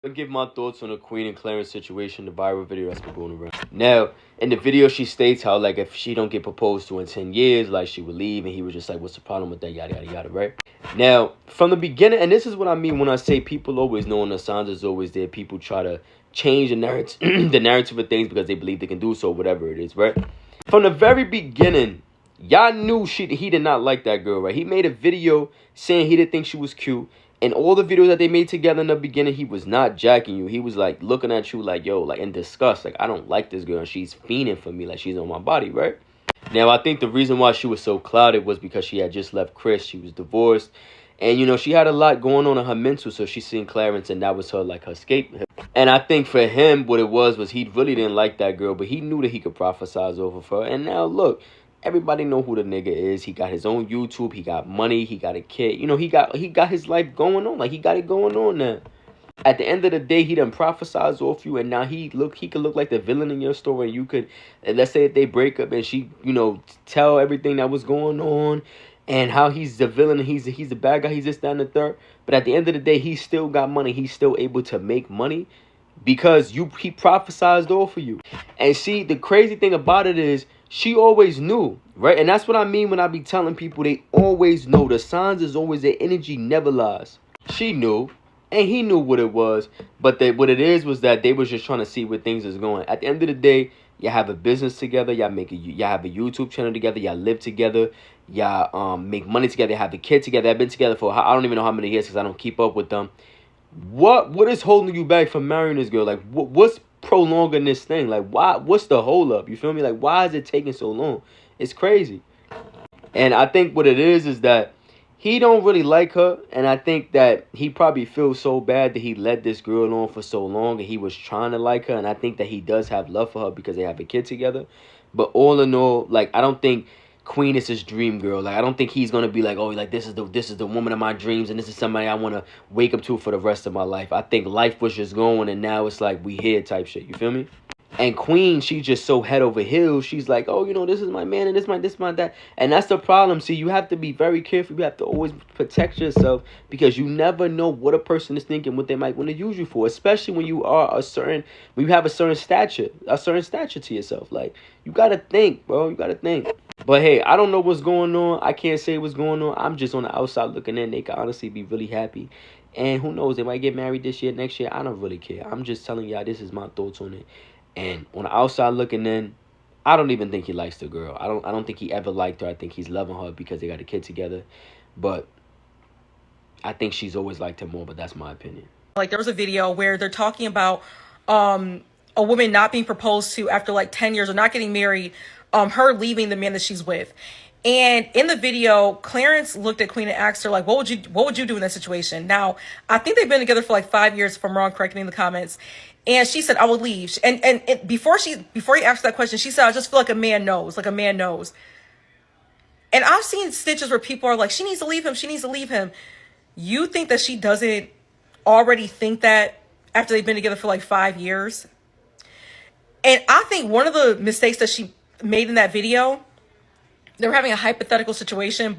I'll give my thoughts on the Queen and Clarence situation, the viral video that's been going around. Now, in the video, she states how, like, if she don't get proposed to in 10 years, like, she would leave. And he was just like, what's the problem with that, yada, yada, yada, right? Now, from the beginning, and this is what I mean when I say people always know and the signs is always there. People try to change the narrative, the narrative of things because they believe they can do so, whatever it is, right? From the very beginning, y'all knew he did not like that girl, right? He made a video saying he didn't think she was cute. And all the videos that they made together in the beginning, he was not jacking you. He was like looking at you like, yo, like in disgust. Like, I don't like this girl. And she's fiending for me. Like, she's on my body, right? Now, I think the reason why she was so clouded was because she had just left Chris. She was divorced. And, you know, she had a lot going on in her mental. So she seen Clarence and that was her, like, her escape. And I think for him, what it was he really didn't like that girl. But he knew that he could prophesize over her. And now, look. Everybody know who the nigga is. He got his own YouTube. He got money. He got a kid. You know, he got his life going on. Like, he got it going on now. At the end of the day, he done prophesized off you, and now he could look like the villain in your story. And you could, and let's say if they break up, and she, you know, tell everything that was going on, and how he's the villain, and he's the bad guy. He's this, that, and the third. But at the end of the day, he still got money. He's still able to make money because he prophesized off of you. And see, the crazy thing about it is, she always knew, right? And that's what I mean when I be telling people they always know. The signs is always their energy never lies. She knew, and he knew what it was. But what it is was that they was just trying to see where things is going. At the end of the day, y'all have a business together. Y'all have a YouTube channel together. Y'all live together. Y'all make money together. Have a kid together. I've been together for I don't even know how many years because I don't keep up with them. What is holding you back from marrying this girl? Like, what's prolonging this thing? Like, why? What's the hold up? You feel me? Like, why is it taking so long? It's crazy. And I think what it is that he don't really like her, and I think that he probably feels so bad that he let this girl on for so long, and he was trying to like her, and I think that he does have love for her because they have a kid together. But all in all, like, I don't think Queen is his dream girl. Like, I don't think he's gonna be like, oh, like this is the woman of my dreams, and this is somebody I want to wake up to for the rest of my life. I think life was just going, and now it's like we here type shit. You feel me? And Queen, she's just so head over heels. She's like, oh, you know, this is my man, and this my that. And that's the problem. See, you have to be very careful. You have to always protect yourself because you never know what a person is thinking, what they might want to use you for. Especially when you are when you have a certain stature to yourself. Like, you gotta think, bro. You gotta think. But hey, I don't know what's going on. I can't say what's going on. I'm just on the outside looking in. They can honestly be really happy. And who knows, they might get married this year, next year. I don't really care. I'm just telling y'all this is my thoughts on it. And on the outside looking in, I don't even think he likes the girl. I don't think he ever liked her. I think he's loving her because they got a kid together. But I think she's always liked him more, but that's my opinion. Like, there was a video where they're talking about a woman not being proposed to after like 10 years or not getting married, her leaving the man that she's with. And in the video, Clarence looked at Queen and asked her, like, what would you do in that situation? Now, I think they've been together for like 5 years, if I'm wrong, correct me in the comments. And she said, I would leave. And before he asked that question, she said, I just feel like a man knows, like a man knows. And I've seen stitches where people are like, she needs to leave him. She needs to leave him. You think that she doesn't already think that after they've been together for like 5 years? And I think one of the mistakes that she made in that video, they were having a hypothetical situation,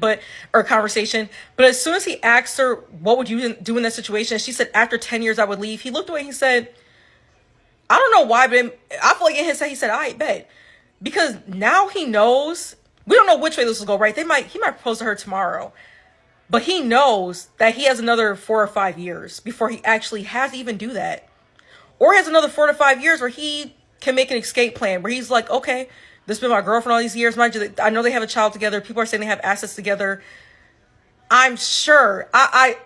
or conversation. But as soon as he asked her, what would you do in that situation? She said, after 10 years, I would leave. He looked away and he said, I don't know why, but I feel like in his head, he said, I bet. Because now he knows, we don't know which way this will go, right? He might propose to her tomorrow. But he knows that he has another 4 or 5 years before he actually has to even do that. Or he has another 4 to 5 years where he can make an escape plan, where he's like, okay, this has been my girlfriend all these years. Mind you, I know they have a child together. People are saying they have assets together. I'm sure. I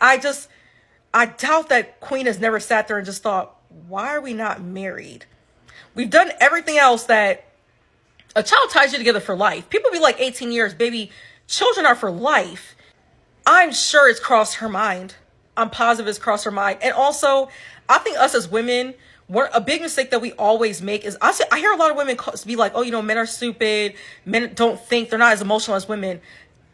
doubt that Queen has never sat there and just thought, why are we not married? We've done everything else that a child ties you together for life. People be like 18 years, baby, children are for life. I'm sure it's crossed her mind. I'm positive it's crossed her mind. And also, I think us as women, a big mistake that we always make is, I hear a lot of women be like, oh, you know, men are stupid. Men don't think, they're not as emotional as women.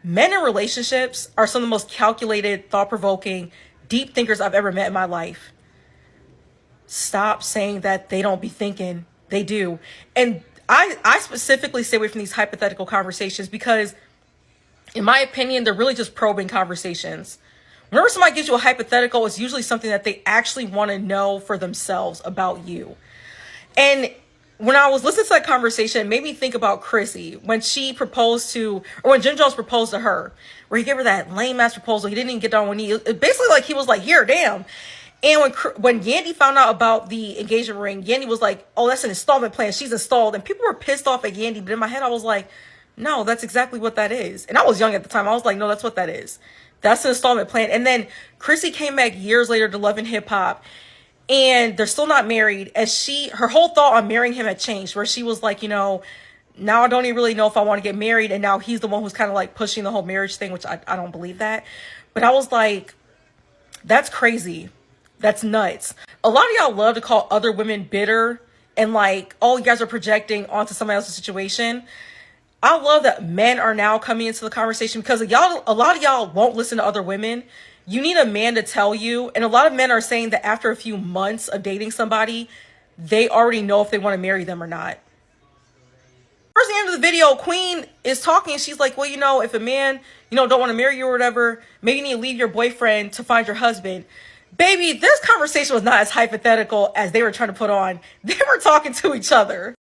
Men in relationships are some of the most calculated, thought-provoking, deep thinkers I've ever met in my life. Stop saying that they don't be thinking. They do. And I specifically stay away from these hypothetical conversations because, in my opinion, they're really just probing conversations. Whenever somebody gives you a hypothetical, it's usually something that they actually want to know for themselves about you. And when I was listening to that conversation, it made me think about Chrissy when she proposed to, or when Jim Jones proposed to her, where he gave her that lame ass proposal. He didn't even get down one knee. It basically, like, he was like, here, damn. And when Yandy found out about the engagement ring, Yandy was like, oh, that's an installment plan. She's installed. And people were pissed off at Yandy. But in my head, I was like, no, that's exactly what that is. And I was young at the time. I was like, no, that's what that is. That's an installment plan. And then Chrissy came back years later to Love and Hip Hop. And they're still not married. And her whole thought on marrying him had changed. Where she was like, you know, now I don't even really know if I want to get married. And now he's the one who's kind of like pushing the whole marriage thing, which I don't believe that. But I was like, that's crazy. That's nuts. A lot of y'all love to call other women bitter and like, oh, you guys are projecting onto somebody else's situation. I love that men are now coming into the conversation because a lot of y'all won't listen to other women. You need a man to tell you. And a lot of men are saying that after a few months of dating somebody, they already know if they want to marry them or not. Towards the end of the video, Queen is talking and she's like, well, you know, if a man, you know, don't want to marry you or whatever, maybe you need to leave your boyfriend to find your husband. Baby, this conversation was not as hypothetical as they were trying to put on. They were talking to each other.